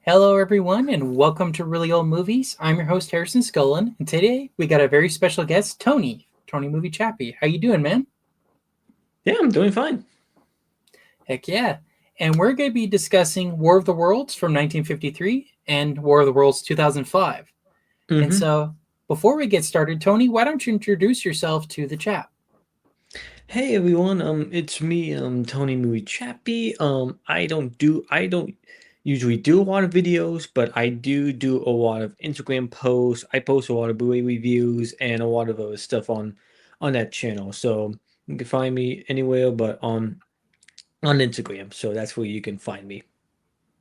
Hello, everyone, and welcome to Really Old Movies. I'm your host, Harrison Scullin, and today we got a very special guest, Tony Movie Chappie. How you doing, man? Yeah, I'm doing fine. Heck yeah! And we're going to be discussing War of the Worlds from 1953 and War of the Worlds 2005. And hmm so, before we get started, Tony, why don't you introduce yourself to the chat? Hey everyone, it's me, TonyMovieChappie. I don't usually do a lot of videos, but I do a lot of Instagram posts. I post a lot of Blu-ray reviews and a lot of other stuff on that channel. So you can find me anywhere, but on Instagram. So that's where you can find me.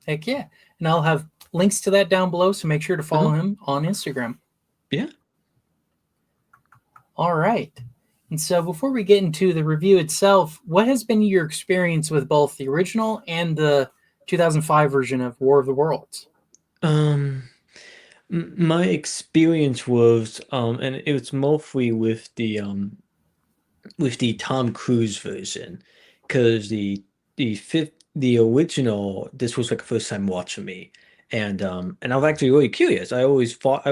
Heck yeah! And I'll have links to that down below, so make sure to Uh-huh. follow him on Instagram. Yeah. All right. And so, before we get into the review itself, what has been your experience with both the original and the 2005 version of War of the Worlds? Um, my experience was, and it was mostly with the Tom Cruise version, because the original, this was like the first time watching me, and I was actually really curious. I always thought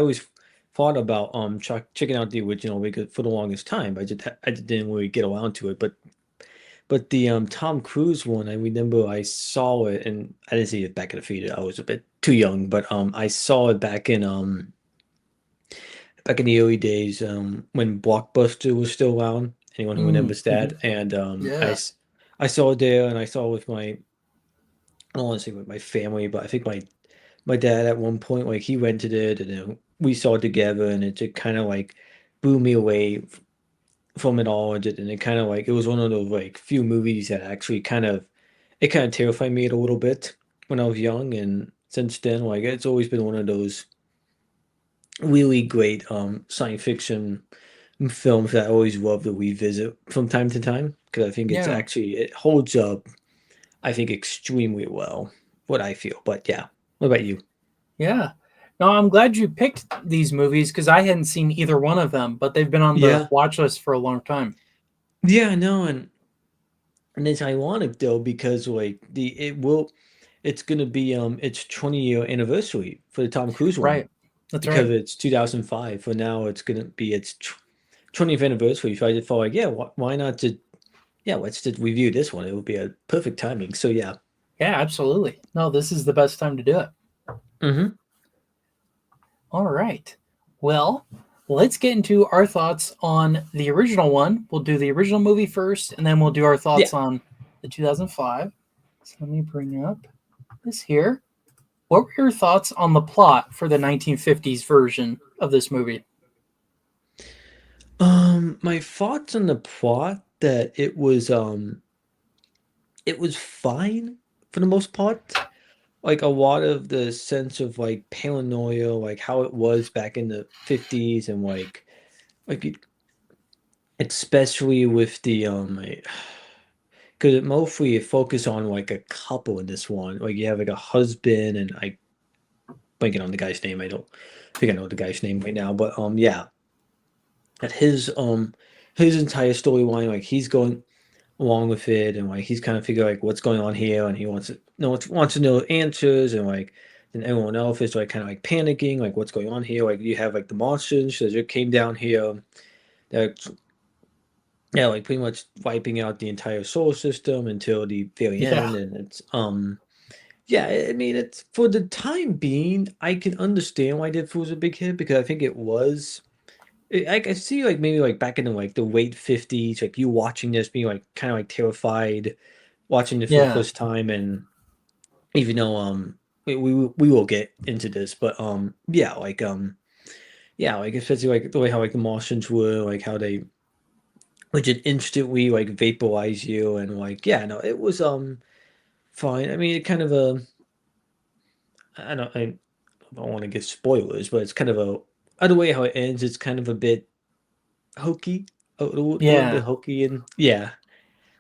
about checking out the original because for the longest time I just didn't really get around to it. But the Tom Cruise one, I remember I saw it, and I didn't see it back in the theater. I was a bit too young, but I saw it back in the early days, when Blockbuster was still around. Anyone who Mm, remembers mhm. that? And Yeah. I saw it there, and I saw it with I don't want to say with my family, but I think my dad at one point, like, he rented it, and then we saw it together, and it just kind of like blew me away from it all. And it kind of like, it was one of those like few movies that actually kind of terrified me a little bit when I was young, and since then, like, it's always been one of those really great science fiction films that I always love to revisit from time to time, because I think Yeah. it holds up, I think, extremely well, what I feel. But yeah, what about you? Yeah. No, I'm glad you picked these movies because I hadn't seen either one of them, but they've been on the Yeah, watch list for a long time. yeah, no, and it's ironic though, because like it's gonna be its 20-year anniversary for the Tom Cruise one, Right. That's because right. it's 2005. For now, it's gonna be its 20th anniversary. So I just felt like, yeah, why not just, yeah, let's just review this one. It would be a perfect timing. So yeah. Yeah, absolutely. No, this is the best time to do it. hmm All right. Well, let's get into our thoughts on the original one. We'll do the original movie first, and then we'll do our Yeah. thoughts on the 2005. So let me bring up this here. What were your thoughts on the plot for the 1950s version of this movie? My thoughts on the plot, that it was fine for the most part. Like, a lot of the sense of like paranoia, like how it was back in the 50s, and especially with the because it mostly focused on like a couple in this one. Like, you have like a husband, and I blanking on the guy's name. I don't think I know the guy's name right now, but yeah, that his entire storyline, like, he's going along with it, and like he's kind of figuring like what's going on here, and he wants to know answers, and like then everyone else is like kind of like panicking, like what's going on here. Like, you have like the monsters that just came down here, that, yeah, like pretty much wiping out the entire solar system until the very Yeah. end. And it's yeah, I mean, it's, for the time being, I can understand why Deadpool was a big hit, because I think it was. I can see, like, maybe like back in the late 50s, like you watching this being like kind of like terrified, watching it for the Yeah. first time. And even though we will get into this, but yeah, like, especially like the way how like the Martians were, like how they would just instantly like vaporize you, and like, yeah, no, it was fine. I mean, it kind of I don't want to give spoilers, but it's kind of a, other way how it ends, it's kind of a bit hokey, a little bit Yeah. hokey, and yeah, a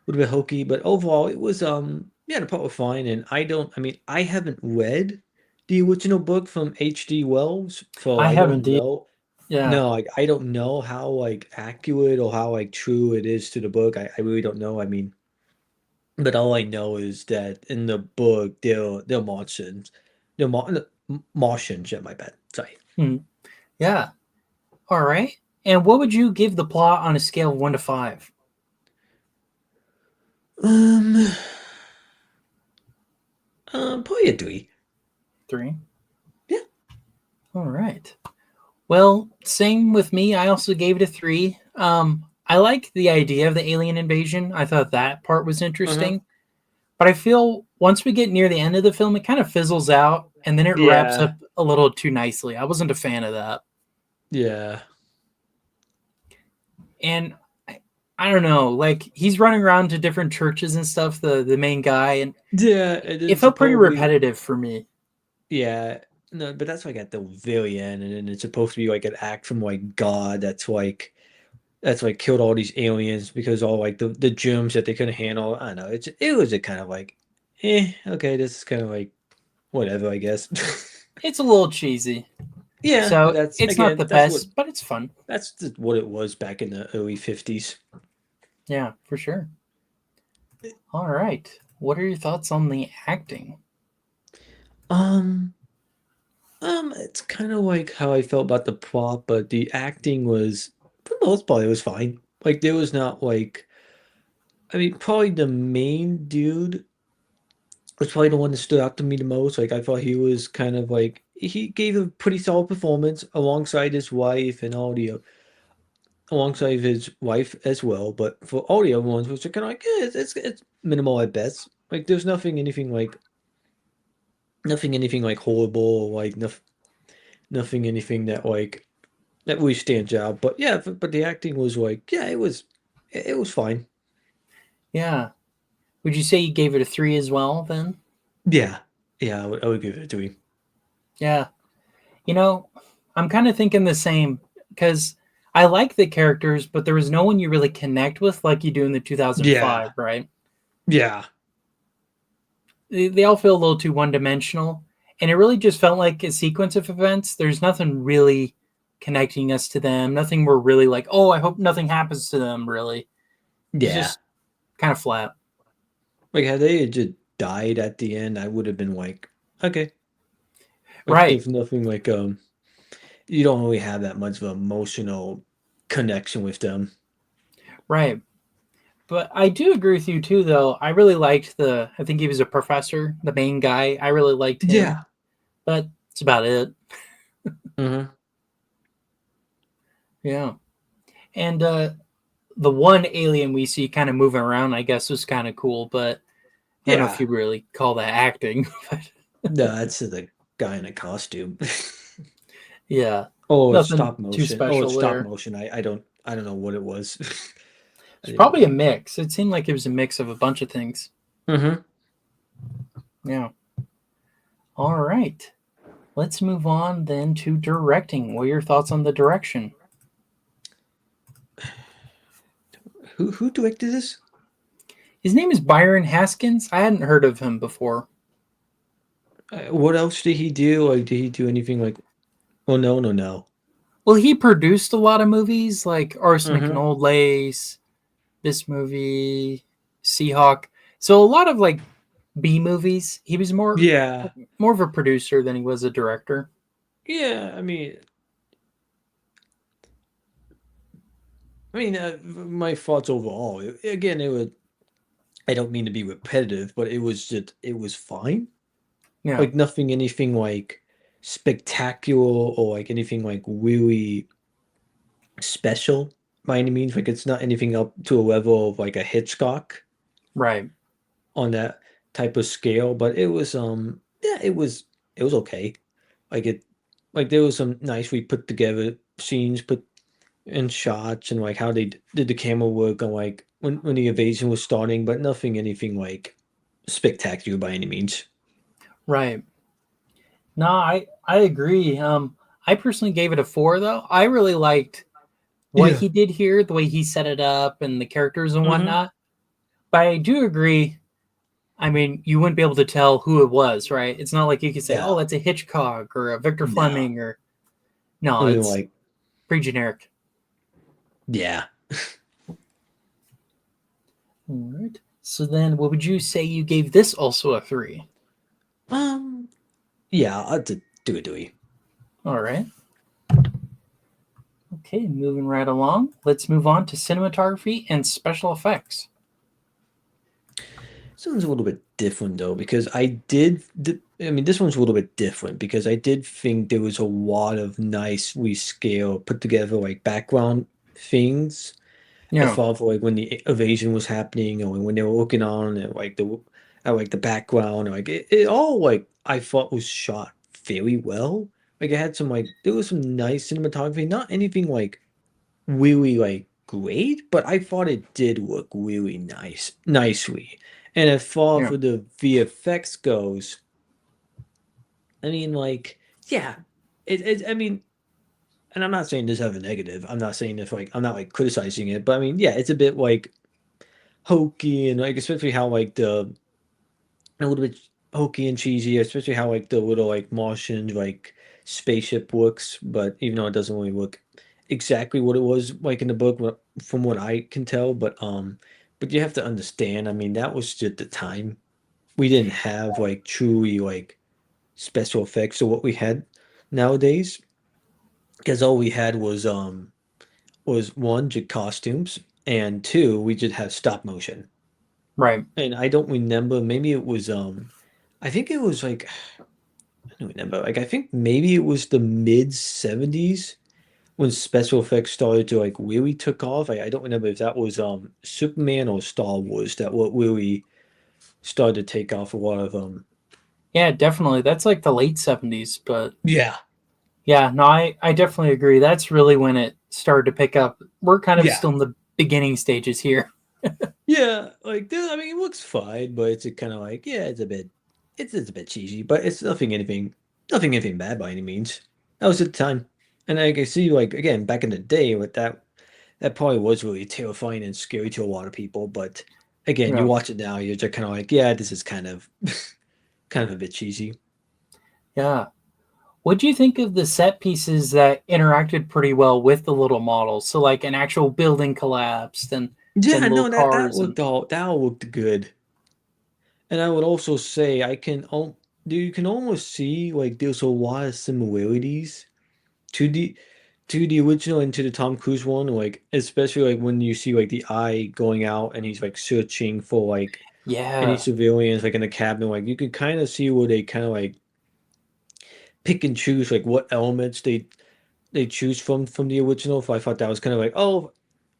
little bit hokey. But overall, it was, yeah, the plot was fine. And I mean, I haven't read the original book from H.G. Wells, so I I haven't don't either. know. Yeah. No, like, I don't know how like accurate or how like true it is to the book. I really don't know. I mean, but all I know is that in the book, they're monsters. No, Martians. Yeah, my bad. Sorry. Hmm. Yeah. All right. And what would you give the plot on a scale of 1 to 5? Um, probably a 3. 3. Yeah. All right. Well, same with me. I also gave it a 3. I like the idea of the alien invasion. I thought that part was Uh-huh. interesting. But I feel once we get near the end of the film, it kind of fizzles out and then it wraps Yeah. up a little too nicely. I wasn't a fan of that. Yeah. And I don't know, like he's running around to different churches and stuff, the main guy, and Yeah, and it then felt pretty supposedly, repetitive for me. yeah, no, but that's like at the very end, and then it's supposed to be like an act from like God that's like killed all these aliens because all like the germs that they couldn't handle. I don't know. It was a kind of like, okay, this is kind of like whatever, I guess. It's a little cheesy. Yeah, but So that's it's not again, the best, but it's fun. that's just what it was back in the early 50s. Yeah, for sure. All right. What are your thoughts on the acting? Um, it's kind of like how I felt about the plot, but the acting was, for the most part, it was fine. Like there was not like, I mean, probably the main dude was probably the one that stood out to me the most. Like I thought he was kind of like he gave a pretty solid performance alongside his wife and all the alongside his wife as well. But for all the other ones, which are kind of like it's minimal at best. Like there's nothing anything like horrible or like nothing anything that like that really stands out. But yeah, but the acting was like yeah, it was fine. Yeah. Would you say you gave it a 3 as well then? Yeah, yeah, I would give it to him. Yeah. You know, I'm kind of thinking the same because I like the characters, but there was no one you really connect with like you do in the Yeah, 2005, right? yeah, They all feel a little too one dimensional. And it really just felt like a sequence of events. There's nothing really connecting us to them. Nothing we're really like, oh, I hope nothing happens to them, really. It's yeah. just kind of flat. Like had they just died at the end, I would have been like, okay. Like Right, there's nothing like you don't really have that much of an emotional connection with them. right. But I do agree with you too, though. I really liked I think he was a professor, the main guy. I really liked him, Yeah. but it's about it. Hmm. Yeah. And the one alien we see kind of moving around, I guess, was kind of cool, but I don't know if Yeah. you really call that acting. But No, that's the guy in a costume. yeah, Oh, it's nothing stop too motion. Oh, it's special stop there. motion. I don't know what it was. I It's didn't probably a really. mix. It seemed like it was a mix of a bunch of things. Hmm. Yeah. All right. Let's move on then to directing. What are your thoughts on the direction? Who directed this? His name is Byron Haskins. I hadn't heard of him before. What else did he do? Like, did he do anything like? Oh no, no, no. Well, he produced a lot of movies like Arsenic and Hmm. Old Lace, this movie, Seahawk. So a lot of like B movies. He was Yeah, more of a producer than he was a director. yeah. I mean, my thoughts overall. Again, it was. I don't mean to be repetitive, but it was fine. Yeah, Like nothing, anything like spectacular or like anything like really special by any means. Like it's not anything up to a level of like a Hitchcock right, on that type of scale. But it was yeah, it was okay. Like it like there was some nicely put together scenes put in shots and like how they did the camera work on like when the invasion was starting, but nothing anything like spectacular by any means. right. No, I agree. I personally gave it a 4 though. I really liked what Yeah. he did here, the way he set it up and the characters and Hmm. whatnot. But I do agree. I mean, you wouldn't be able to tell who it was, right? It's not like you could say, "Oh, No. that's a Hitchcock or a Victor No. Fleming," or no, I mean, it's like, pretty generic. yeah. All right. So then, what would you say you gave this also a 3? Um, Yeah, I'll do it, Dewey. All right. Okay, moving right along. Let's move on to cinematography and special effects. This one's a little bit different though because I mean, this one's a little bit different because I did think there was a lot of nice rescale put together like background things. I Yeah, thought like when the evasion was happening or when they were looking on at like the background, like it all like I thought was shot very well. Like it had some like there was some nice cinematography, not anything like really like great, but I thought it did look really nicely. And as far yeah, for the VFX goes, I mean like yeah, I mean, and I'm not saying this as a negative. I'm not saying if like I'm not like criticizing it, but I mean yeah, it's a bit like hokey and like especially how like the a little bit hokey and cheesy, especially how like the little like Martian like spaceship looks, but even though it doesn't really look exactly what it was like in the book from what I can tell, but you have to understand, I mean that was just the time. We didn't have like truly like special effects or what we had nowadays because all we had was one just costumes and two we just had stop motion. right. And I don't remember, maybe it was I think it was like I don't remember. Like I think maybe it was the mid 70s when special effects started to like really took off. I don't remember if that was Superman or Star Wars that what really started to take off a lot of Yeah, definitely. That's like the late 70s, but Yeah. yeah, no, I definitely agree. That's really when it started to pick up. We're kind of Yeah. still in the beginning stages here. Yeah, like I mean it looks fine, but it's kind of like yeah, it's a bit cheesy, but it's nothing anything bad by any means. That was at the time. And I can see like again back in the day with that probably was really terrifying and scary to a lot of people. But again, you Yeah. watch it now, you're just kind of like, yeah, this is kind of kind of a bit cheesy. Yeah. What do you think of the set pieces that interacted pretty well with the little models? So like an actual building collapsed and then Yeah, little no, cars and that all looked good. And I would also say you can almost see like there's a lot of similarities to the original and to the Tom Cruise one, like especially like when you see like the eye going out and he's like searching for like any yeah. civilians like in the cabin, like you could kind of see where they kind of like pick and choose like what elements they choose from the original. So I thought that was kind of like oh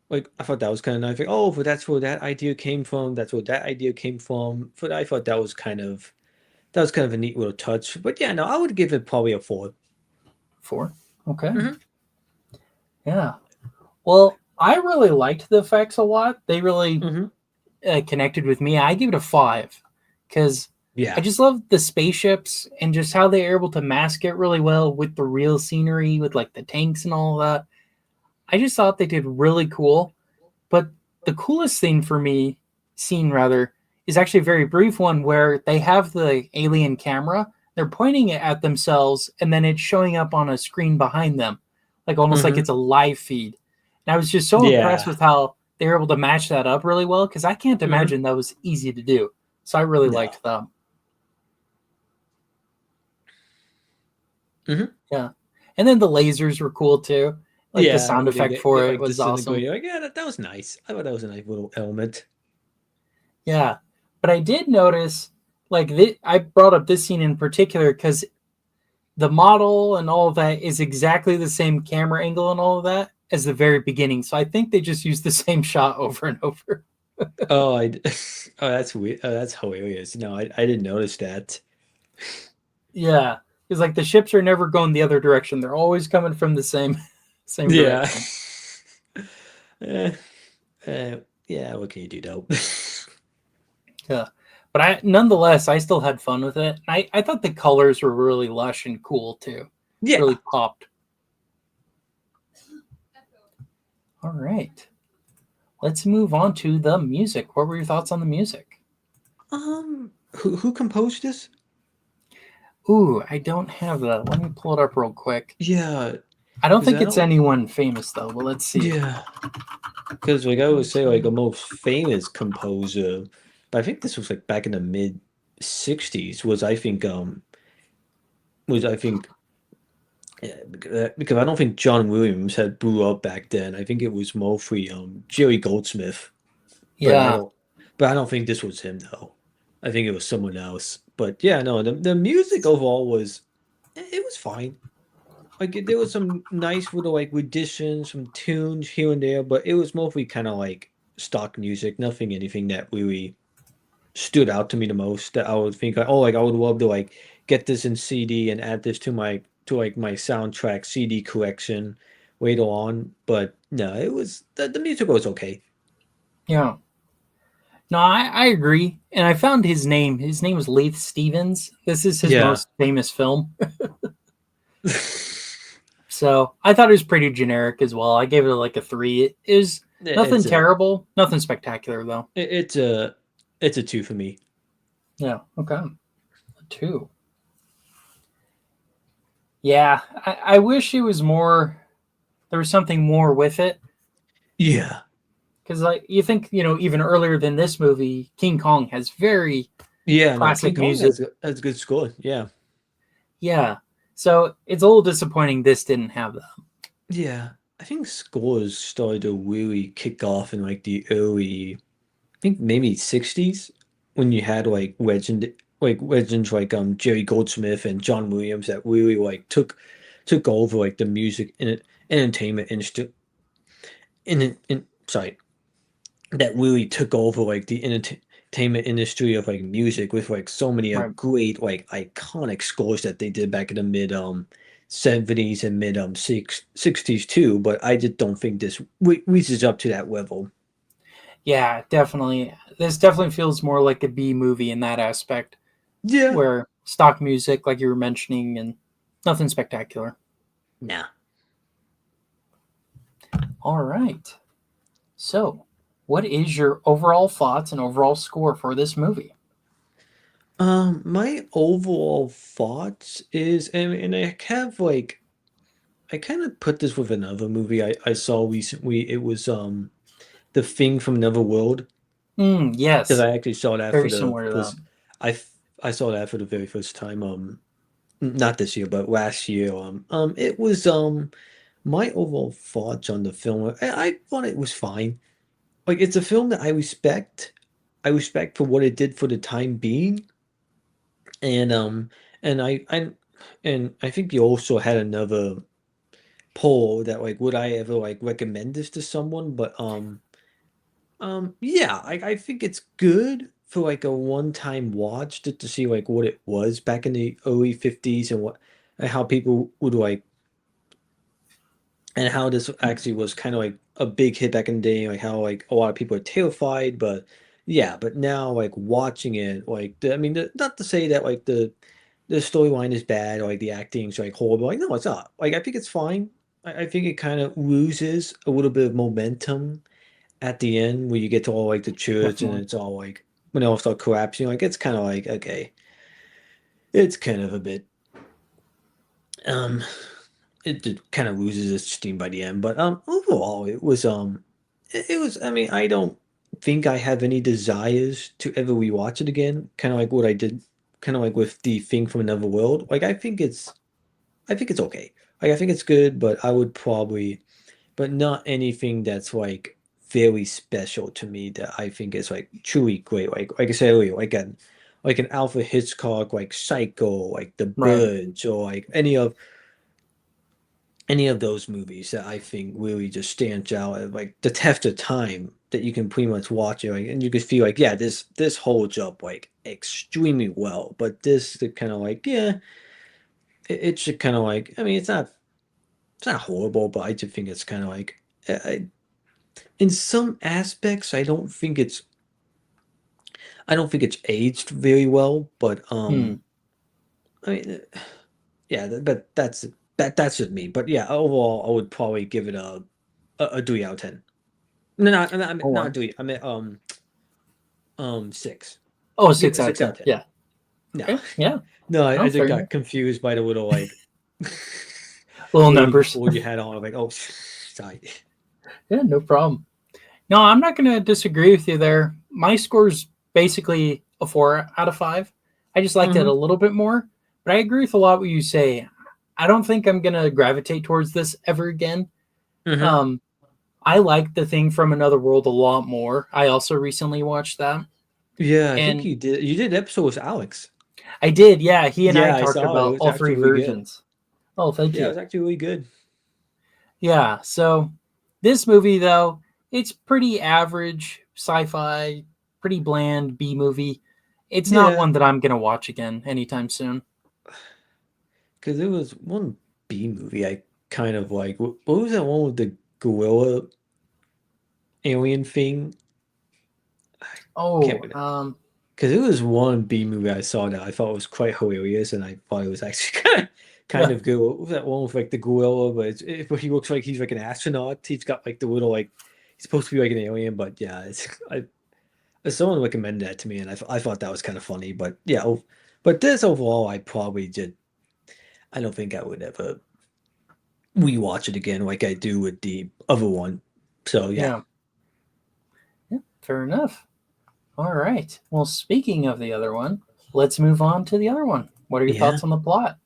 like I thought that was kind of nice. Like oh, but that's where that idea came from. That's where that idea came from. But I thought that was kind of a neat little touch. But yeah, no, I would give it probably a 4. 4. Okay. Mm-hmm. Yeah. Well, I really liked the effects a lot. They really Mm-hmm. connected with me. I give it a 5 because I Yeah. just love the spaceships and just how they are able to mask it really well with the real scenery, with like the tanks and all that. I just thought they did really cool. But the coolest thing for me, scene rather, is actually a very brief one where they have the alien camera. They're pointing it at themselves, and then it's showing up on a screen behind them, like almost like Mm-hmm. it's a live feed. And I was just so impressed Yeah. with how they were able to match that up really well because I can't Mm-hmm. imagine that was easy to do. So I really No. liked that. Mm-hmm. Yeah, and then the lasers were cool too. Like the Yeah, sound where effect get for it like was awesome. disintegrated. Like, yeah, that was nice. I thought that was a nice little element. Yeah, but I did notice like I brought up this scene in particular because the model and all of that is exactly the same camera angle and all of that as the very beginning. So I think they just used the same shot over and over. Oh, oh, that's weird. Oh, that's hilarious. No, I didn't notice that. Yeah, because like the ships are never going the other direction; they're always coming from the same same Yeah. direction. Eh, eh, yeah, what can you do though? Yeah, but I nonetheless I still had fun with it. I thought the colors were really lush and cool too. Really Yeah. popped. All right, let's move on to the music. What were your thoughts on the music? Who composed this? Ooh, I don't have that. Let me pull it up real quick. Yeah, I don't because think I it's don't. anyone famous though, but let's see. Yeah, because like I would say, like a most famous composer, but I think this was like back in the mid '60s. Was I think was I think yeah, because I don't think John Williams had blew up back then. I think it was mostly Jerry Goldsmith, but I Yeah, don't but I don't think this was him though. I think it was someone else. But yeah, no, the music overall was it was fine. Like there was some nice little like renditions, some tunes here and there, but it was mostly kind of like stock music, nothing anything that really stood out to me the most that I would think like, oh, like I would love to like get this in CD and add this to like my soundtrack CD collection later on. But no, it was the music was okay. yeah. No, I agree. And I found his name. His name was Laith Stevens. This is his Yeah. most famous film. So I thought it was pretty generic as well. I gave it like a three. It is nothing it's a terrible, nothing spectacular though. it's a it's a two for me. Yeah, okay. A two. Yeah, I wish it was more, there was something more with it. Yeah. Because like you think, even earlier than this movie, King Kong has very Yeah, no, King classic Kong music. has good score. Yeah. Yeah. So it's a little disappointing this didn't have that. Yeah. I think scores started to really kick off in like the early I think maybe 60s when you had like legends like Jerry Goldsmith and John Williams that really like took over like the music and entertainment industry sorry that really took over like the entertainment industry of like music with like so many Right. great like iconic scores that they did back in the mid 70s and mid 60s too, but I just don't think this reaches up to that level. Yeah, definitely. This definitely feels more like a B movie in that aspect, Yeah. where stock music, like you were mentioning, and nothing spectacular. Nah. All right. So, what is your overall thoughts and overall score for this movie? My overall thoughts is, and I have like, I kind of put this with another movie I saw recently. It was The Thing from Another World because Yes, I actually saw that for very the similar to that. first. I I saw that for the very first time. Not this year, but last year. It was my overall thoughts on the film. I thought it was fine. Like it's a film that I respect. I respect for what it did for the time being and and I think you also had another poll that like would I ever like recommend this to someone, but yeah, I think it's good for like a one-time watch just to see like what it was back in the early 50s and what and how people would like and how this actually was kind of like a big hit back in the day, like how like a lot of people are terrified, but yeah, but now like watching it, like I mean, not to say that like the storyline is bad or like the acting's like horrible. Like no, it's not. Like I think it's fine. I think it kind of loses a little bit of momentum at the end where you get to all like the church and Definitely. it's all like when it all start collapsing. Like it's kind of like okay, it's kind of a bit um it kind of loses its steam by the end. But overall, it was. I mean, I don't think I have any desires to ever rewatch it again. Kind of like what I did, kind of like with the Thing from Another World. Like I think it's okay. Like I think it's good, but I would probably, but not anything that's like very special to me that I think is like truly great. Like I said earlier, like an Alfred Hitchcock, like Psycho, like The Right. Birds, or like any of those movies that I think really just stands out at like the test of time that you can pretty much watch it like, and you can feel like yeah this holds up like extremely well, but this the kind of like yeah it's just kind of like I mean it's not horrible, but I just think it's kind of like in some aspects I don't think it's aged very well, but Hmm. I mean yeah but that's just me, but yeah overall I would probably give it a 3 out of 10. No, no, I mean, Oh, not wow. 3. I meant 6. Oh, Give it six a out of 6 out of 10. 10. Yeah. No, Okay. Yeah. no, I Oh, just fair got enough. confused by the little like Little little numbers. keyboard you had on. I'm like, oh, sorry. Yeah, no problem. No, I'm not going to disagree with you there. My score's basically a 4 out of 5. I just liked it a Mm-hmm. little bit more, But I agree with a lot what you say. I don't think I'm gonna gravitate towards this ever again. Mm-hmm. Um, I like The Thing from Another World a lot more. I also recently watched that, Yeah, I think and you did. You did an episode with Alex. I did. Yeah, he and I Yeah, I talked saw it. It about was all actually three really good. versions. Oh, thank Yeah, it you. was actually really good. Yeah, so this movie though, it's pretty average sci-fi, pretty bland B movie. It's not Yeah, one that I'm gonna watch again anytime soon. because there was one B movie I kind of like. What was that one with the gorilla alien thing? I can't Oh, remember. Because it was one B movie I saw that I thought was quite hilarious, and I thought it was actually kind yeah, of good. What was that one with like the gorilla? But but he looks like he's like an astronaut. He's got like the little like he's supposed to be like an alien, but yeah, someone recommended that to me, and I thought that was kind of funny. But yeah, but this overall, I probably did. I don't think I would ever rewatch it again like I do with the other one. So yeah, yeah, yeah. Fair enough. All right. Well, speaking of the other one, let's move on to the other one. What are your yeah, thoughts on the plot?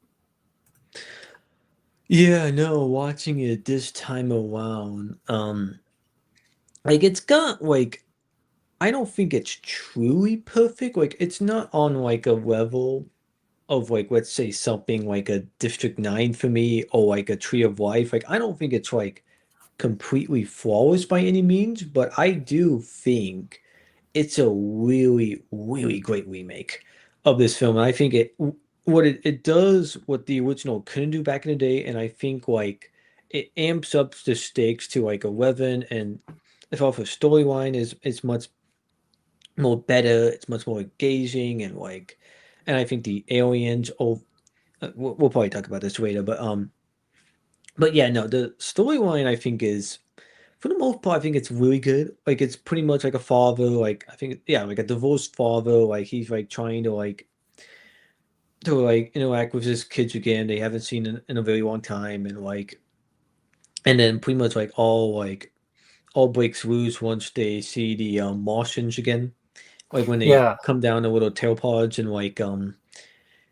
yeah. No, watching it this time around, like it's got like I don't think it's truly perfect. Like it's not on like a level of like let's say something like a District 9 for me or like a Tree of Life. Like I don't think it's like completely flawless by any means, but I do think it's a really, really great remake of this film. And I think it does what the original couldn't do back in the day, and I think like it amps up the stakes to like 11, and if also storyline is much more better, it's much more engaging, and like, and I think the aliens. Oh, we'll probably talk about this later, but yeah, no, the storyline I think is for the most part, I think it's really good. Like it's pretty much like a father, like I think yeah, like a divorced father, like he's like trying to like interact with his kids again. They haven't seen in a very long time, and like and then pretty much like all breaks loose once they see the Martians again. Like when they Yeah, come down the little tail pods and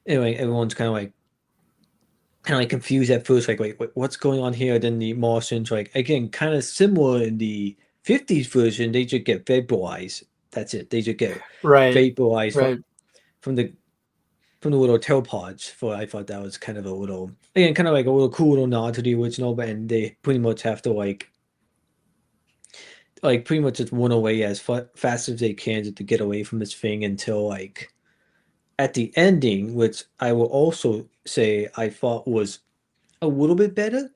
anyway, everyone's kind of like confused at first, like wait, what's going on here? Then the Martians, like again, kind of similar in the 50s version, they just get vaporized. That's it. They just get right, vaporized right. from the from the little tail pods. For I thought that was kind of a little again, kind of like a little cool little nod to the original, but and they pretty much have to like pretty much just run away as fast as they can just to get away from this thing until like at the ending, which I will also say I thought was a little bit better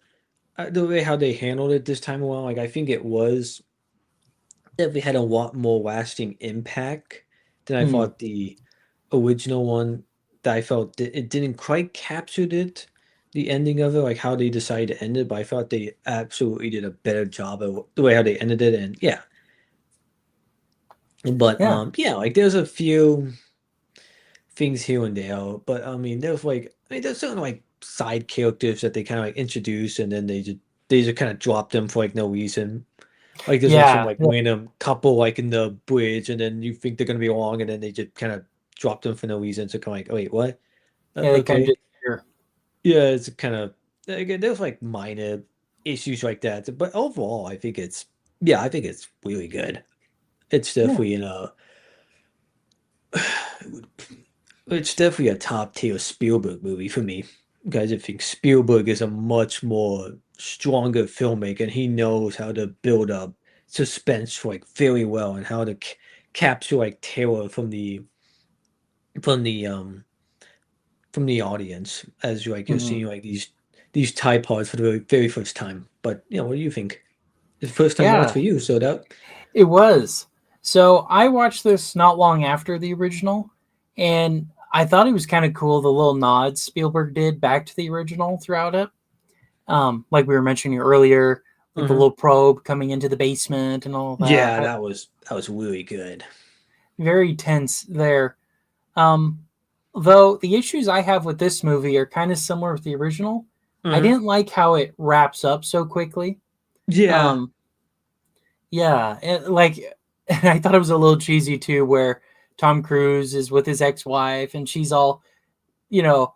the way how they handled it this time around, like I think it was definitely had a lot more lasting impact than I Hmm. thought the original one. That I felt it didn't quite capture it, the ending of it, like how they decided to end it. But I thought they absolutely did a better job of the way how they ended it, and yeah. But Yeah, yeah, like there's a few things here and there, but I mean, there's certain like side characters that they kind of like introduce, and then they just kind of drop them for like no reason. Like there's like some yeah, like yeah. random couple like in the bridge, and then you think they're gonna be along, and then they just kind of drop them for no reason. So kind of like, wait, what? Yeah, they kind of Okay, disappear. yeah, it's kind of again. There's like minor issues like that, but overall, I think it's really good. It's Yeah, definitely it's definitely a top tier Spielberg movie for me. Guys, I think Spielberg is a much more stronger filmmaker, and he knows how to build up suspense like very well, and how to capture like terror from the um from the audience as you're hmm, seeing like these Tide Pods for the very first time. But what do you think? It's the first time watch yeah. for you, so that It was. So I watched this not long after the original, and I thought it was kind of cool the little nods Spielberg did back to the original throughout it. Like we were mentioning earlier, like the hmm little probe coming into the basement and all that. yeah, that was really good. Very tense there. Um, though the issues I have with this movie are kind of similar with the original. I hmm didn't like how it wraps up so quickly. Yeah, Um, yeah, like and I thought it was a little cheesy too, where Tom Cruise is with his ex-wife and she's all, you know,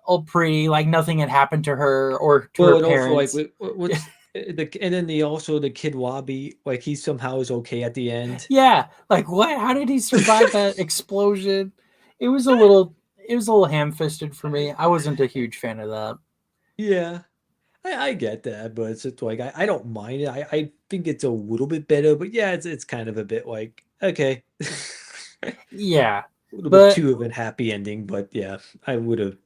all pretty, like nothing had happened to her or to her Well, and also like parents. what's and then the kid Wabi, like he somehow is okay at the end. Yeah, like what? How did he survive that explosion? It was a little, it was a little ham-fisted for me. I wasn't a huge fan of that. Yeah, I get that, but it's just like I don't mind it. I think it's a little bit better, but yeah, it's kind of a bit like okay, a Yeah, little bit but too of a happy ending. But yeah, I would have.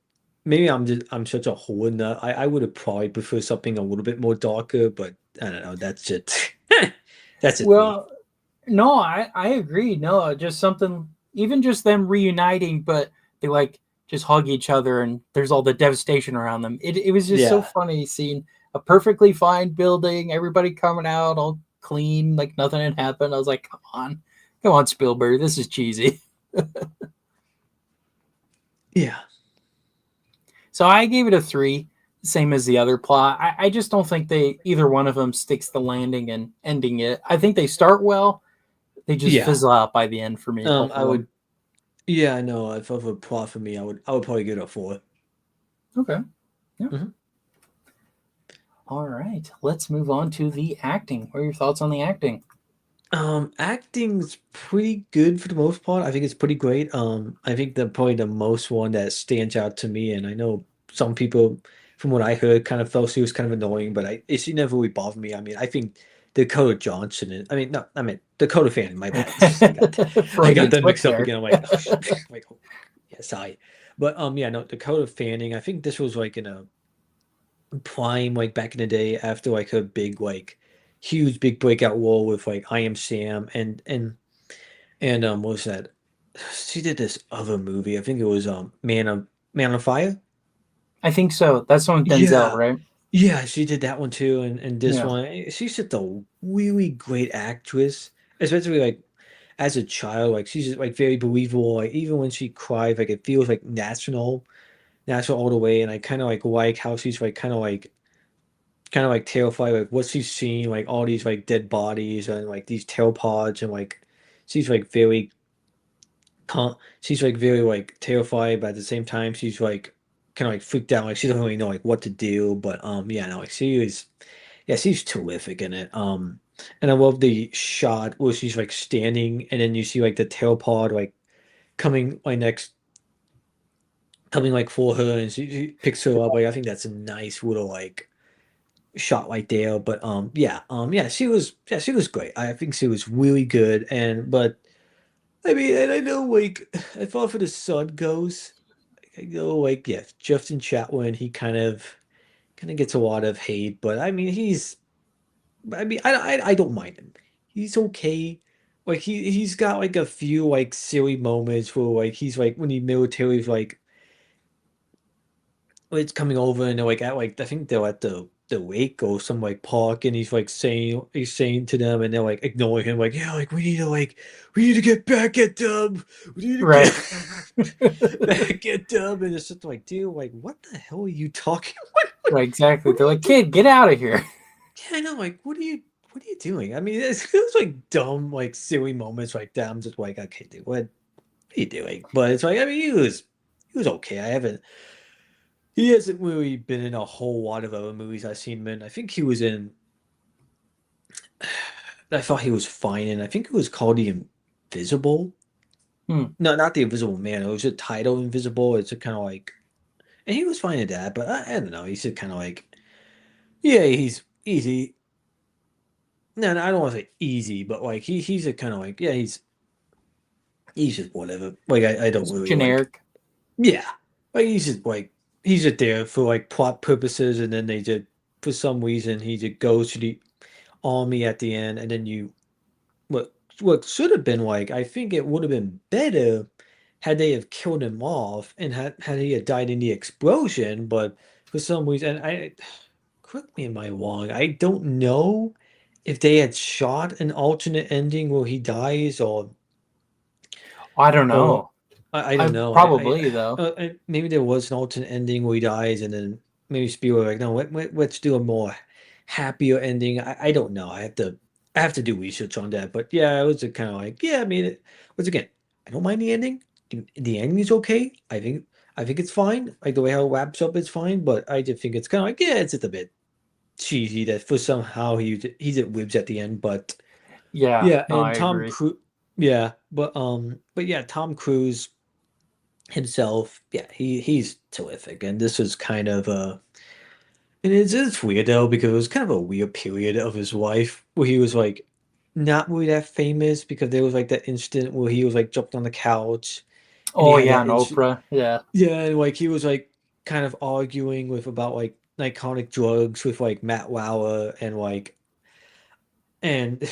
Maybe I'm such a whore nut. I would have probably preferred something a little bit more darker, but I don't know. That's just that's just me. well, no, I agree. No, just something, even just them reuniting, but they like just hug each other and there's all the devastation around them. It was just so Yeah, funny seeing a perfectly fine building, everybody coming out all clean, like nothing had happened. I was like, come on, Spielberg, this is cheesy. yeah, So I gave it a 3, same as the other plot. I just don't think they either one of them sticks the landing and ending it. I think they start well, they just yeah. fizzle out by the end for me, both I of them. would. Yeah, I know. If of a plot for me, I would probably give it a 4. Okay. Yeah. Mhm. All right. Let's move on to the acting. What are your thoughts on the acting? Acting's pretty good for the most part. I think it's pretty great. I think the probably the most one that stands out to me, and I know some people, from what I heard, kind of felt she was kind of annoying, but she never really bothered me. I mean, I think Dakota Johnson. I mean, no, I mean Dakota Fanning. My bad. I got Freudian them slip mixed up there. again. I'm like, oh, like, oh, yeah, sorry, but yeah, no, Dakota Fanning. I think this was like in a prime, like back in the day after like her big like huge big breakout role with like I Am Sam and what was that? She did this other movie. I think it was Man on Fire. I think so. That's one with Denzel, Yeah. right? Yeah, she did that one too, and this Yeah. one. She's just a really great actress, especially like as a child. Like she's just like very believable. Like even when she cried, like it feels like natural all the way. And I kind of like how she's like kind of like terrified, like what she's seeing, like all these like dead bodies and like these pteropods, and like she's like very she's like very like terrified, but at the same time she's like kind of like freaked out, like she doesn't really know like what to do. But yeah, no, like she is, yeah, she's terrific in it. And I love the shot where she's like standing and then you see like the pteropod like coming like next coming like for her, and she picks her up. Like I think that's a nice little like shot right there. But yeah, she was great. I think she was really good. And but I mean, and I know like as far for the son goes, I know like yeah, Justin Chatwin, he kind of gets a lot of hate, but I mean I don't mind him. He's okay. Like he's got like a few like silly moments where like he's like when the military's like it's coming over and they're like at like I think they're at the lake or some like park, and he's saying to them and they're like ignoring him like yeah, like we need to get back at them, we need to Right. get back at them. And it's just like dude, like what the hell are you talking Right, exactly. what are They're you like, kid, get out of here. yeah, I know, like what are you doing? I mean it's like dumb like silly moments like that. I'm just like okay dude, what are you doing? But it's like I mean he was okay. He hasn't really been in a whole lot of other movies I've seen him in. I think he was in. I thought he was fine in. I think it was called The Invisible. Hmm. No, not The Invisible Man. It was a title Invisible. It's a kind of like, and he was fine at that. But I don't know. He's just kind of like, yeah, he's easy. No, I don't want to say easy, but like he's a kind of like, yeah, he's just whatever. Like I don't It's really like. generic. Yeah, like he's just there for like plot purposes, and then they just for some reason he just goes to the army at the end, and then what what should have been like I think it would have been better had they have killed him off and had he had died in the explosion, but for some reason I correct me am I wrong, I don't know if they had shot an alternate ending where he dies I don't or know. I don't I know. probably though. Maybe there was an alternate ending where he dies, and then maybe Spielberg like, no, let's do a more happier ending. I don't know. I have to do research on that. But yeah, it was kind of like yeah. I mean, once again, I don't mind the ending. The ending is okay. I think I think it's fine. Like the way how it wraps up is fine, but I just think it's kind of like yeah, it's just a bit cheesy that for somehow he's at Wibs at the end, but Yeah, yeah, no, and I Tom agree. Cruise, yeah, but yeah, Tom Cruise himself, yeah, he's terrific, and this was kind of a, and it's weird though because it was kind of a weird period of his life where he was like not really that famous because there was like that incident where he was like jumped on the couch, and he Oh had yeah, that and incident, Oprah. Yeah. yeah, and like he was like kind of arguing with about like iconic drugs with like Matt Lauer and like and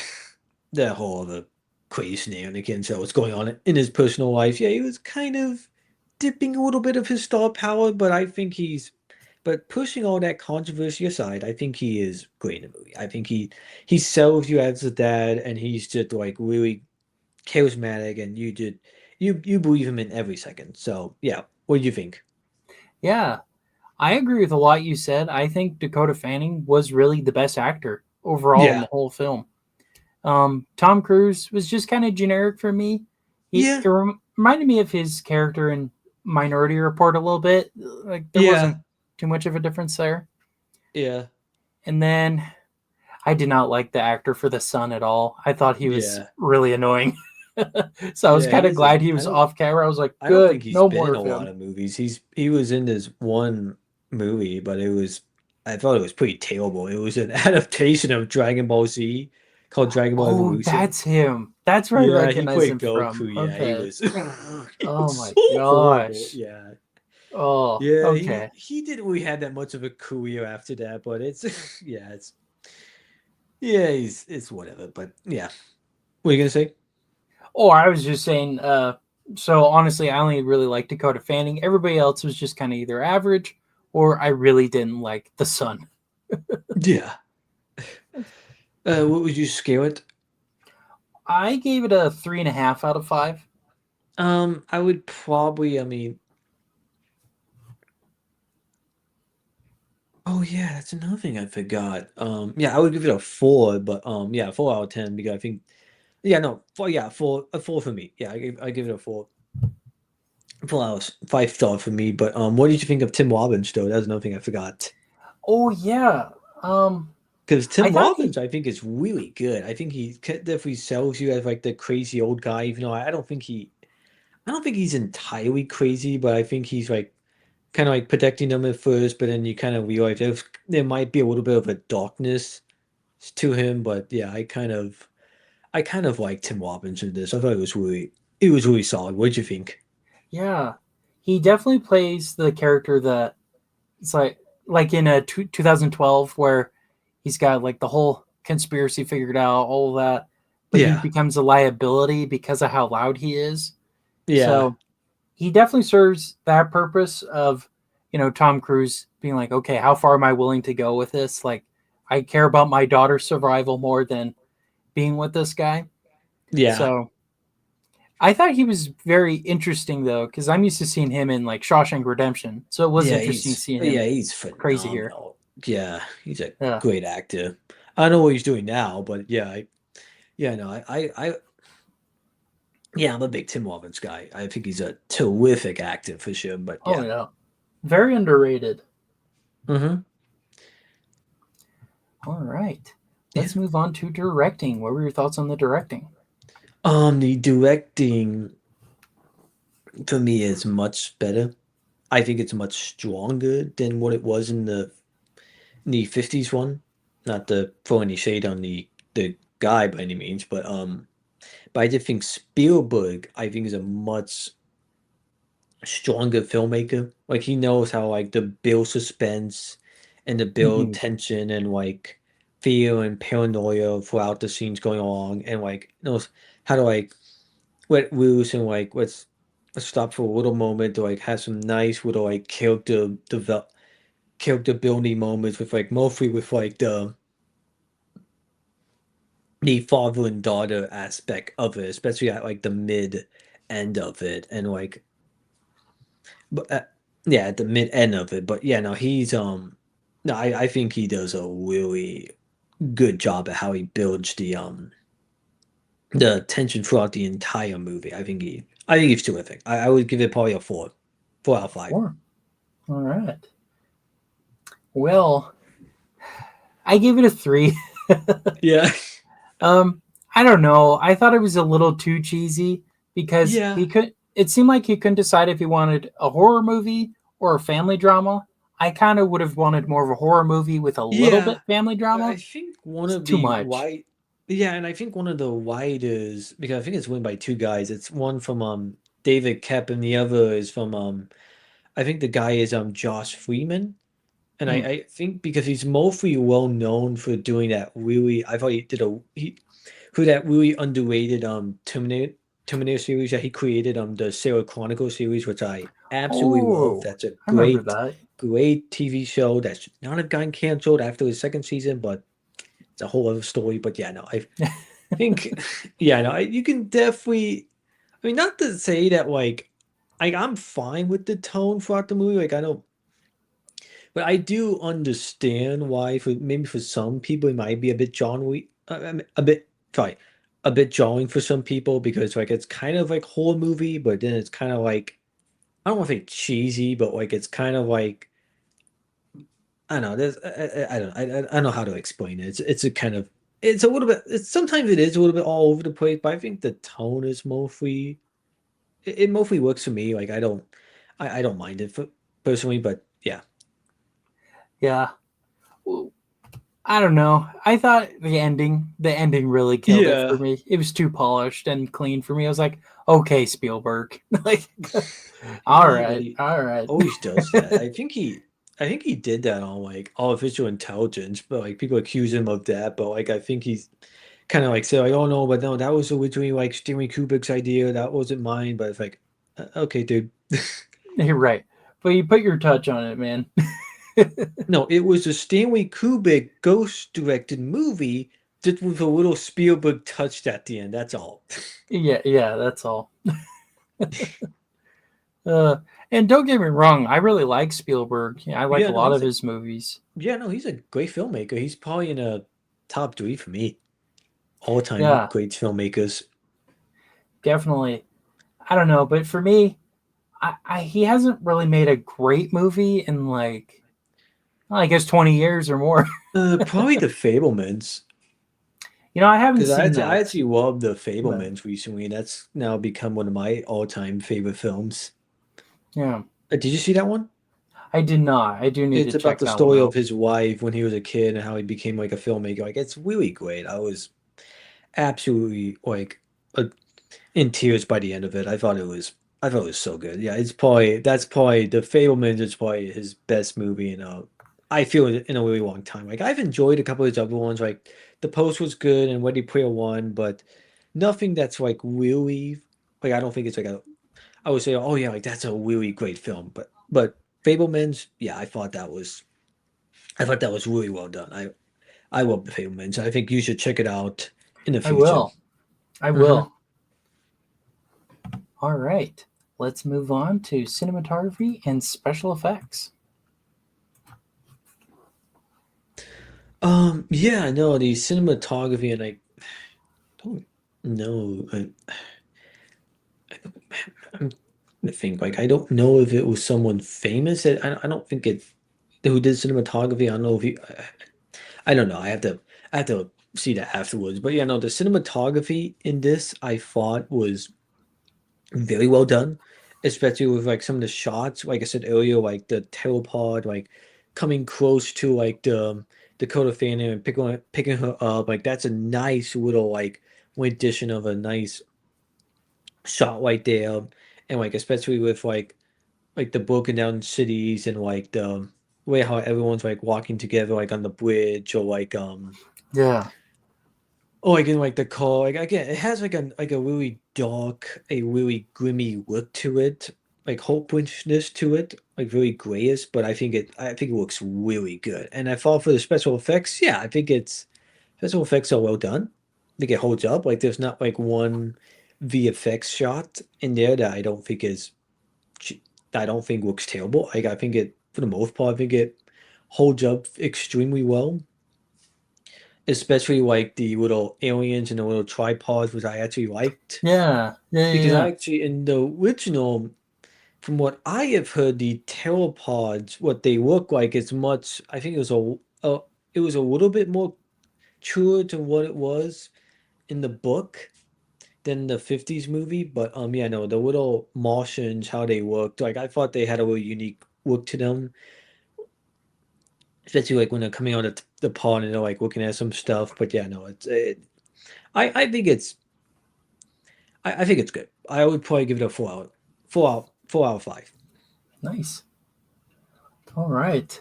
that whole other crazy shenanigans that was going on in his personal life. Yeah, he was kind of dipping a little bit of his star power, but I think but pushing all that controversy aside, I think he is great in the movie. I think he sells you as a dad, and he's just like really charismatic, and you believe him in every second. So yeah, what do you think? Yeah. I agree with a lot you said. I think Dakota Fanning was really the best actor overall in Yeah, the whole film. Tom Cruise was just kind of generic for me. yeah, Reminded me of his character in Minority Report a little bit. Like there yeah, wasn't too much of a difference there. yeah, And then I did not like the actor for the son at all. I thought he was yeah, really annoying. So I was yeah. kind He of is a. glad he was off camera. I was like, I don't think good, he's no been more in a of lot him. of movies. He was in this one movie, but I thought it was pretty terrible. It was an adaptation of Dragon Ball Z called Dragon Ball Oh, Evolution. that's him. That's where I Yeah, he recognize played him from. Goku. Yeah, he Okay. was he Oh was my so horrible. gosh. Yeah. Oh, Yeah, okay. he didn't really have that much of a career after that, but it's yeah, it's whatever. But yeah. What are you gonna say? Oh, I was just saying, so honestly, I only really like Dakota Fanning. Everybody else was just kind of either average or I really didn't like the son. Yeah. What would you scale it? I gave it a 3.5 out of 5. I would probably, I mean, oh yeah, that's another thing I forgot. Yeah, I would give it a 4, but yeah, 4 out of 10 because I think yeah, no, 4, yeah, 4, a 4 for me. Yeah, I give it a 4. 4 out of 5 star for me. But what did you think of Tim Robbins though? That's another thing I forgot. Oh yeah. Um Because I Tim thought Robbins, he I think, is really good. I think he definitely sells you as like the crazy old guy. Even though I don't think he's entirely crazy, but I think he's like kind of like protecting them at first. But then you kind of realize there might be a little bit of a darkness to him. But yeah, I kind of like Tim Robbins in this. I thought it was really solid. What'd you think? yeah. He definitely plays the character that it's like in a 2012 where he's got like the whole conspiracy figured out, all of that, but he Yeah, becomes a liability because of how loud he is. yeah, So he definitely serves that purpose of, Tom Cruise being like, okay, how far am I willing to go with this? Like, I care about my daughter's survival more than being with this guy. yeah, So I thought he was very interesting though, because I'm used to seeing him in like Shawshank Redemption. So it was interesting seeing him he's crazy here. phenomenal. Yeah, he's a Yeah. great actor. I don't know what he's doing now, but yeah, yeah, no, yeah, I'm a big Tim Robbins guy. I think he's a terrific actor for sure. But Oh yeah, yeah. Very underrated. hmm All right. yeah. Let's move on to directing. What were your thoughts on the directing? The directing for me is much better. I think it's much stronger than what it was in the 50s one. Not to throw any shade on the guy by any means, but I just think Spielberg, I think, is a much stronger filmmaker. Like he knows how like to build suspense and to build Mhm. tension and like fear and paranoia throughout the scenes going along, and like knows how to like let loose and like let's stop for a little moment to like have some nice little like character building moments with like mostly with like the father and daughter aspect of it, especially at like the mid end of it, and like but yeah, at the mid end of it. But yeah, no, no, I think he does a really good job at how he builds the tension throughout the entire movie. I think he's terrific. I would give it probably a 4. 4 out of 5. 4. All right. Well, I gave it a 3. Yeah. um, I don't know. I thought it was a little too cheesy because Yeah. he could. It seemed like he couldn't decide if he wanted a horror movie or a family drama. I kind of would have wanted more of a horror movie with a little Yeah. bit family But I drama. think one It's of too the much. white yeah, and I think one of the writers, because I think it's written by two guys. It's one from David Kep and the other is from I think the guy is Josh Freeman. And Mm. I think because he's mostly well known for doing that really I thought he did a he for that really underrated Terminator series that he created the Sarah Chronicle series, which I absolutely love. Oh, That's a I remember that. great TV show that should not have gotten canceled after the second season, but it's a whole other story. But yeah, no, I think yeah, no, you can definitely. I mean, not to say that I'm fine with the tone throughout the movie. Like I don't but I do understand why, for maybe for some people, it might be a bit jarring, a bit sorry, a bit jarring for some people because it's kind of like horror movie, but then it's kind of like I don't want to say cheesy, but it's kind of like I don't know. There's I don't know how to explain it. It's a kind of it's a little bit. Sometimes it is a little bit all over the place, but I think the tone is mostly it mostly works for me. Like I don't mind it personally, but yeah. Yeah. I don't know. I thought the ending really killed it for Yeah. me. It was too polished and clean for me. I was like, okay, Spielberg. Like, all Yeah, but right, he all right. always does that. I think he did that on artificial intelligence, but people accuse him of that. But I think he's kind of said oh no, but no, that was originally Stanley Kubrick's idea. That wasn't mine. But it's okay, dude. You're right. But you put your touch on it, man. No, it was a Stanley Kubrick ghost directed movie just with a little Spielberg touched at the end. That's all. Yeah, yeah, that's all. Uh, and don't get me wrong, I really like Spielberg. I like Yeah, a no, lot of his movies. he's a great filmmaker. He's probably in a top three for me. All time Yeah, great filmmakers. definitely. I don't know, but for me, he hasn't really made a great movie in like, well, I guess 20 years or more. Probably the Fablemans, I haven't because seen I that. actually love the But Fablemans recently, and that's now become one of my all-time favorite films. yeah, Did you see that one? I did not. I do need to It's about check the that one story of out. his wife when he was a kid and how he became a filmmaker. It's really great. I was absolutely uh, in tears by the end of it. I thought it was so good. Yeah, that's probably the Fablemans is probably his best movie I feel in a really long time. I've enjoyed a couple of his other ones. The Post was good and Ready Player One, but nothing that's really I don't think it's I would say oh yeah that's a really great film. But Fablemans, yeah, I thought that was really well done. I love the Fablemans. I think you should check it out in the I future. will. I Hmm. will. All right. Let's move on to cinematography and special effects. Yeah, no, the cinematography, and I don't know. I'm I think I don't know if it was someone famous. I don't think it who did cinematography. I don't know if he. I don't know. I have to see that afterwards. But yeah, no, the cinematography in this I thought was very well done, especially with some of the shots. Like I said earlier, the telepod, coming close to the Dakota Fanning and picking her up. That's a nice little rendition of a nice shot right there, and especially with the broken down cities and the way how everyone's walking together on the bridge or Yeah. oh, in the car, again, it has a really dark, a really grimy look to it, hopelessness to it, really grayish. But I think it looks really good. And I thought for the special effects, yeah, I think it's special effects are well done. I think it holds up. There's not one VFX shot in there that I don't think that I don't think looks terrible. I think it for the most part, I think it holds up extremely well, especially the little aliens and the little tripods, which I actually liked Yeah. Yeah. because I Yeah. actually in the original from what I have heard, the pteropods, what they look like is much. I think it was a little bit more truer to what it was in the book than the '50s movie. But yeah, no, the little Martians, how they looked, like I thought they had a really unique look to them, especially like when they're coming out of the pond and they're like looking at some stuff. But yeah, no, I think I think it's good. I would probably give it a 4 out, 4 out of 5. Nice. All right.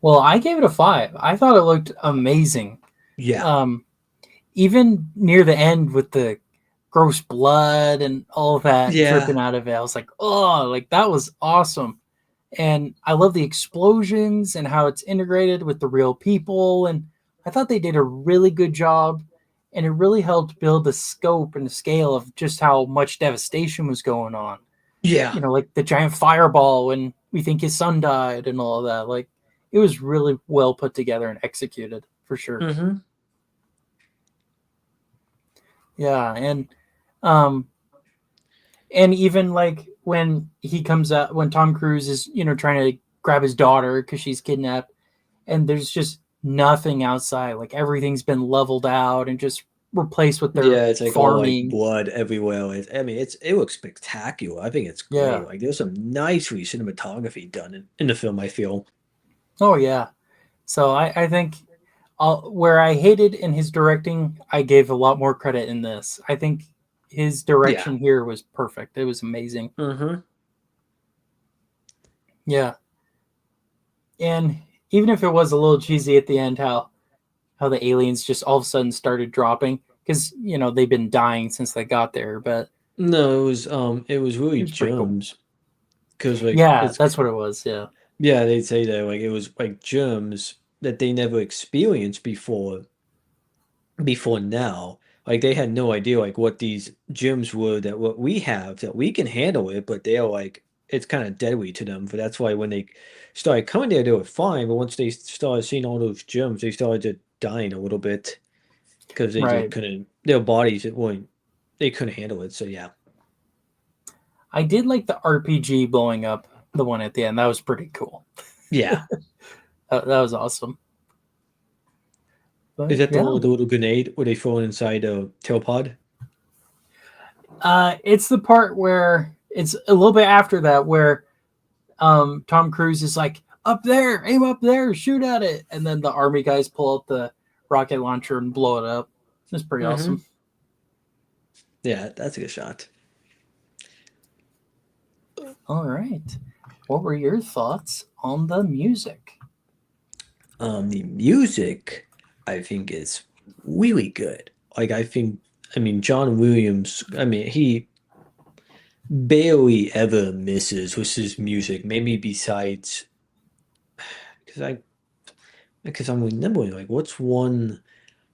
Well, I gave it a 5. I thought it looked amazing. Yeah, Um, Even near the end with the gross blood and all that yeah, dripping out of it, I was like, oh, like that was awesome. And I love the explosions and how it's integrated with the real people. And I thought they did a really good job. And it really helped build the scope and the scale of just how much devastation was going on. yeah. Like the giant fireball when we think his son died and all of that. Like it was really well put together and executed for sure. Mm-hmm. Yeah, um and even like when he comes out when Tom Cruise is trying to grab his daughter because she's kidnapped, and there's just nothing outside. Like everything's been leveled out and just replaced with their Yeah, it's like all like farming. blood everywhere. I mean, it looks spectacular. I think it's great. Yeah. Like there's some nicely cinematography done in the film, I feel. Oh yeah. So I think where I hated in his directing, I gave a lot more credit in this. I think his Yeah. direction here was perfect. It was amazing. Mm-hmm. Yeah. And even if it was a little cheesy at the end, how the aliens just all of a sudden started dropping because they've been dying since they got there, but No, it was it really was pretty cool. germs because like Yeah, it's that's what it was. Yeah. yeah, they'd say that like it was like germs that they never experienced before now. Like they had no idea like what these gyms were that what we have that we can handle it, but they are like it's kind of deadly to them. But that's why when they started coming there, they were fine. But once they started seeing all those gyms, they started just dying a little bit because they just Right. couldn't. Their bodies it weren't they couldn't handle it. So yeah, I did like the RPG blowing up the one at the end. That was pretty cool. yeah. That was awesome. Is But that yeah, the little grenade where they throw it inside a tailpod? it's the part where it's a little bit after that where Tom Cruise is like, up there, aim up there, shoot at it. And then the army guys pull out the rocket launcher and blow it up. It's pretty Mm-hmm. awesome. Yeah, that's a good shot. All right. What were your thoughts on the music? The music, I think, is really good. Like, I mean, John Williams, I mean, he barely ever misses with his music. Maybe besides, because because I'm remembering, like, what's one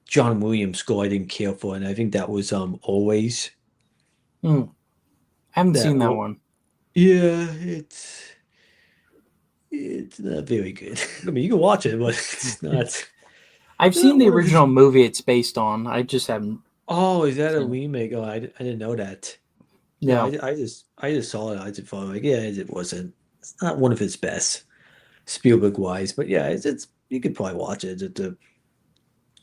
John Williams score I didn't care for, and I think that was Always. Hmm. I haven't That, seen that well, one. yeah, it's not very good. I mean, you can watch it, but I've it's seen not the one of his. original movie it's based on. I just haven't Oh, is that a seen it. remake? Oh, I didn't know that. No, Yeah. I just saw it. I just thought like, yeah, it wasn't. It's not one of his best Spielberg wise, but yeah, it's you could probably watch it to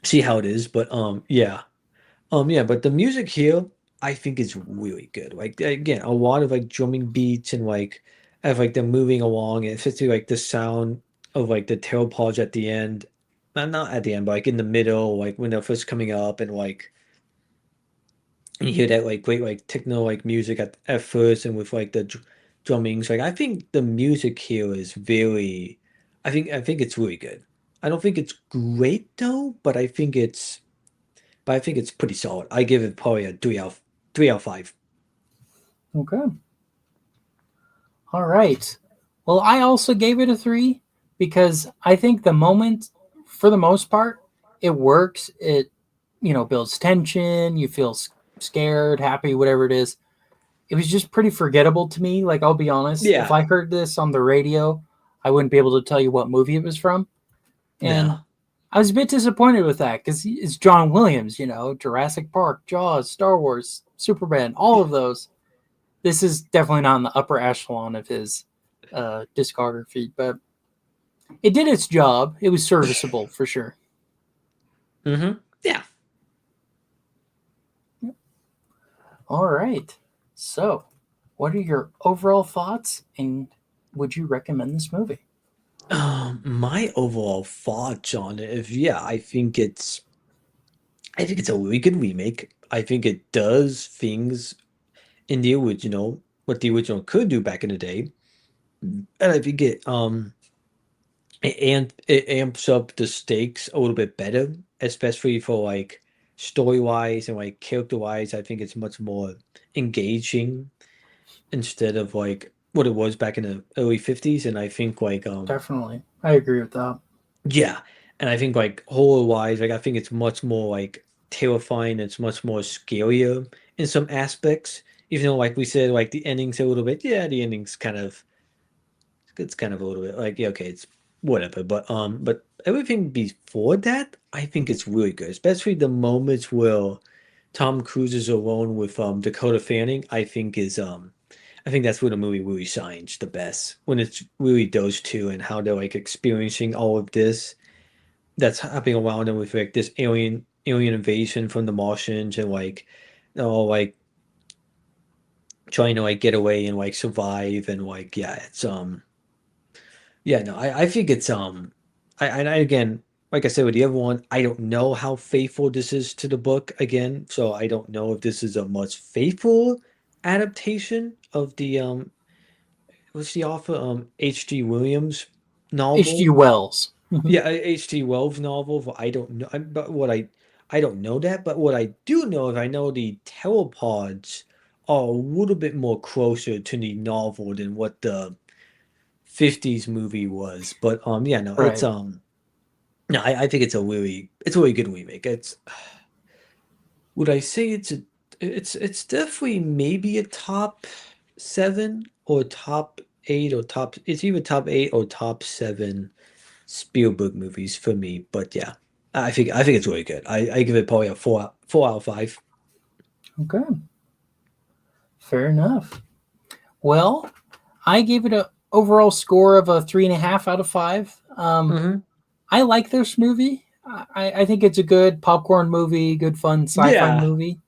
see how it is. But yeah, yeah. But the music here, I think is really good. Like again, a lot of like drumming beats and like of like them moving along, and especially like the sound of like the tail pause at the end. Not at the end, but like in the middle, like when they're first coming up, and like and you hear that like great like techno like music at first and with like the drummings like I think the music here is very I think it's really good. I don't think it's great though, but I think it's pretty solid. I give it probably a 3 out of 5. Okay. All right. Well, I also gave it a 3 because I think the moment, for the most part, it works. It, builds tension. You feel scared, happy, whatever it is. It was just pretty forgettable to me. Like, I'll be honest, if Yeah. I heard this on the radio, I wouldn't be able to tell you what movie it was from. No. And I was a bit disappointed with that because it's John Williams, Jurassic Park, Jaws, Star Wars, Superman, all of those. this is definitely not in the upper echelon of his discography, but it did its job. It was serviceable for sure. Yeah. All right. So, what are your overall thoughts, and would you recommend this movie? My overall thoughts on it, if yeah, I think it's a really good remake. I think it does things in the original, what the original could do back in the day. And I think it amps up the stakes a little bit better, especially for like story wise and like character wise. I think it's much more engaging instead of like what it was back in the early 50s. And I think like Definitely. I agree with that. yeah, and I think like horror wise, like I think it's much more like terrifying. It's much more scarier in some aspects. Even though, like we said, like the ending's a little bit, yeah, the ending's kind of it's kind of a little bit like yeah, okay, it's whatever. But everything before that, I think it's really good. Especially the moments where Tom Cruise is alone with Dakota Fanning. I think that's where the movie really shines the best when it's really those two and how they're like experiencing all of this that's happening around them with like this alien invasion from the Martians and like like trying to like get away and like survive and like yeah it's yeah no I think it's I again like I said with the other one I don't know how faithful this is to the book again so I don't know if this is a much faithful adaptation of the what's the author H.G. Williams H.G. novel. Wells. Yeah, H.G. Wells novel. But I don't know, but I don't know that. But what I do know is I know the telepods are a little bit more closer to the novel than what the '50s movie was. But yeah, no, it's Right. no, I think it's a really good remake. It's would I say it's definitely maybe a top seven or top eight or top. It's either top eight or top seven Spielberg movies for me. But yeah, I think it's really good. I give it probably a four out of five. Okay. Fair enough. Well, I gave it a overall score of a 3.5 out of 5. Hmm. I like this movie. I think it's a good popcorn movie, good fun sci-fi Yeah, movie.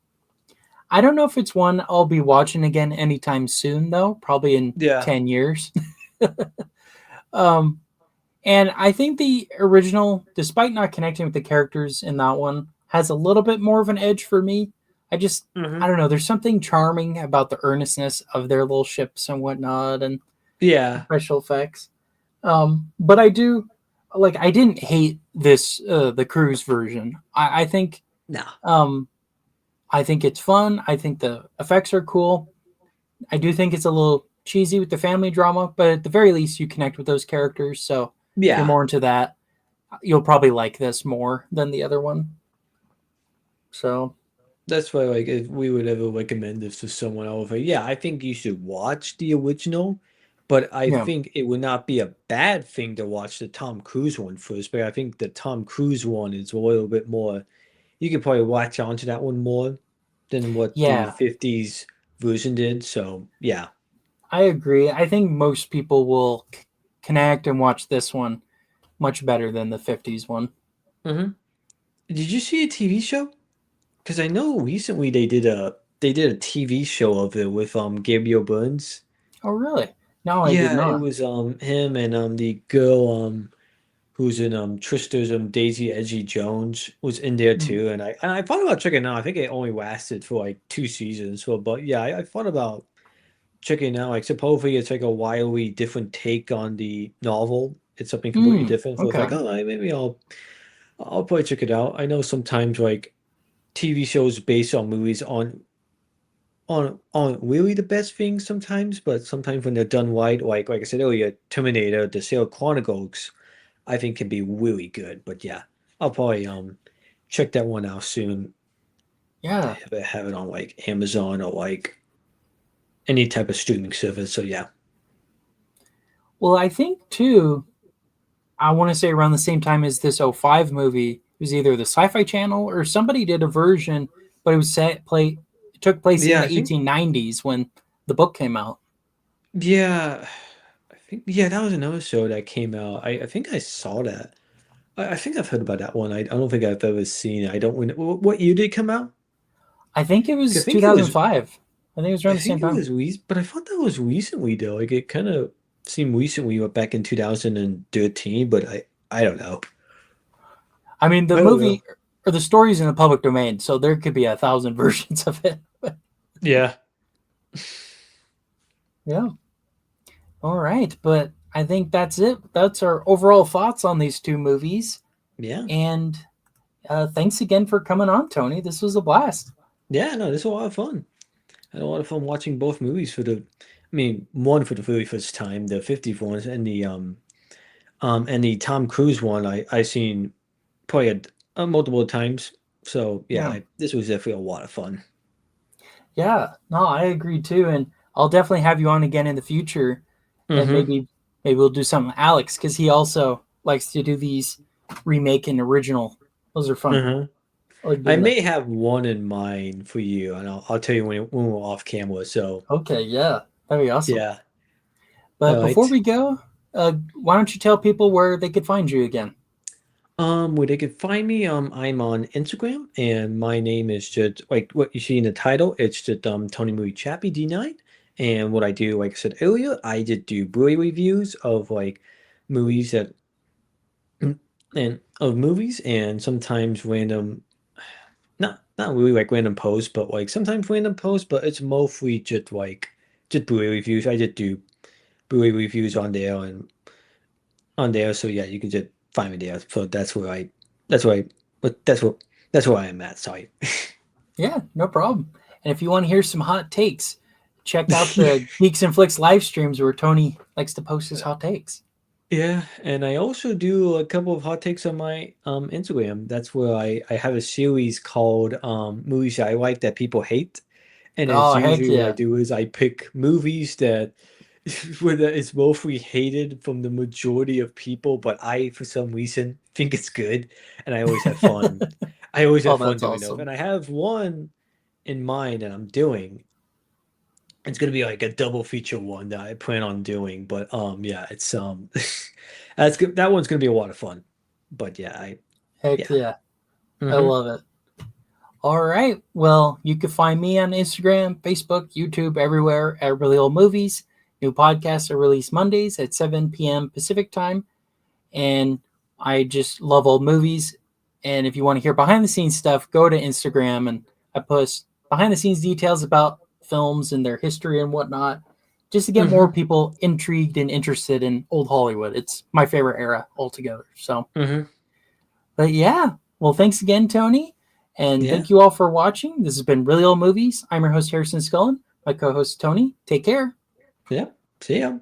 I don't know if it's one I'll be watching again anytime soon, though. Probably in yeah, 10 years. um, and I think the original, despite not connecting with the characters in that one, has a little bit more of an edge for me. I just, I hmm, don't know. There's something charming about the earnestness of their little ships and whatnot, and the yeah. special effects. But I do like. I didn't hate this the cruise version. I think No, um, I think it's fun. I think the effects are cool. I do think it's a little cheesy with the family drama, but at the very least, you connect with those characters. So if you're yeah. more into that, you'll probably like this more than the other one. So That's why, like, if we would ever recommend this to someone, I would say, yeah, I think you should watch the original, but I yeah, think it would not be a bad thing to watch the Tom Cruise one first. But I think the Tom Cruise one is a little bit more. You could probably watch onto that one more than what the yeah, '50s version did. So yeah. I agree. I think most people will connect and watch this one much better than the '50s one. Hmm. Did you see a TV show? Because I know recently they did a TV show of it with Gabriel Burns. Oh, really? No, I did Yeah, it not. was him and the girl who's in Trista's Daisy Edgy Jones was in there Mm. too, and I thought about checking it out. I think it only lasted for like 2 seasons, so but yeah, I thought about checking it out. Like supposedly it's like a wildly different take on the novel. It's something completely Mm, different. So it's okay. like, oh, maybe I'll probably check it out. I know sometimes like TV shows based on movies on really the best things sometimes, but sometimes when they're done right, like I said earlier, Terminator, The Sale Chronicles, I think can be really good. But yeah, I'll probably check that one out soon. Yeah. Have it on like Amazon or like any type of streaming service. So yeah. Well, I think too. I want to say around the same time as this '05 movie, it was either the Sci-Fi Channel or somebody did a version, but it was set play. It took place in Yeah, the I think 1890s when the book came out. Yeah, I think that was another show that came out. I think I saw that. I think I've heard about that one. I don't think I've ever seen it. I don't. What year did it come out? I think it 'Cause was 2005. I think it was I around the same think it time. was recent, but I thought that was recently though. Like it kind of seemed recently, back in 2013. But I don't know. I mean, the I don't know. movie or the story's in the public domain, so there could be 1,000 versions of it. Yeah. Yeah. All right, but I think that's it. That's our overall thoughts on these two movies. Yeah. And thanks again for coming on, Tony. This was a blast. Yeah. No, this was a lot of fun. I had a lot of fun watching both movies for the. I mean, one for the very first time, the 50th ones, and the Tom Cruise one. I seen probably multiple times. So yeah, Yeah. this was definitely a lot of fun. Yeah. No, I agree too. And I'll definitely have you on again in the future. And Mm-hmm. maybe we'll do something with Alex because he also likes to do these remake and original. Those are fun. Mm-hmm. I like I doing that. may have one in mind for you, and I'll tell you when we're off camera. So Okay, yeah. That'd be awesome. yeah. All But before right. we go, why don't you tell people where they could find you again? Where they can find me, I'm on Instagram, and my name is just like what you see in the title. It's just TonyMovieChappie D9. And what I do, like I said earlier, I just do Blu-ray reviews of like movies that and of movies, and sometimes random, not really like random posts, but like sometimes random posts, but it's mostly just like just Blu-ray reviews. I just do Blu-ray reviews on there. So yeah, you can just find me there. So that's where I, but that's where I am at. Sorry. Yeah, no problem. And if you want to hear some hot takes, check out the Geeks and Flicks live streams where Tony likes to post his hot takes. Yeah, and I also do a couple of hot takes on my Instagram. That's where I have a series called movies that I like that people hate. And it's Oh, heck usually what I yeah. do is I pick movies that where it's mostly hated from the majority of people, but I for some reason think it's good, and I always have fun. I always Oh, have fun that's doing those. And awesome. I have one in mind that I'm doing. It's gonna be like a double feature one that I plan on doing. But yeah, it's that's good. That one's gonna be a lot of fun. But yeah, Heck yeah. yeah. I Mm-hmm. love it. All right. Well, you can find me on Instagram, Facebook, YouTube, everywhere at Really Old Movies. New podcasts are released Mondays at 7 p.m. Pacific time. And I just love old movies. And if you want to hear behind the scenes stuff, go to Instagram and I post behind the scenes details about films and their history and whatnot, just to get more Mm-hmm. people intrigued and interested in old Hollywood. It's my favorite era altogether. So, Mm-hmm. but yeah, well, thanks again, Tony. And Yeah. thank you all for watching. This has been Really Old Movies. I'm your host, Harrison Scullin. My co host, Tony. Take care. Yeah. See ya.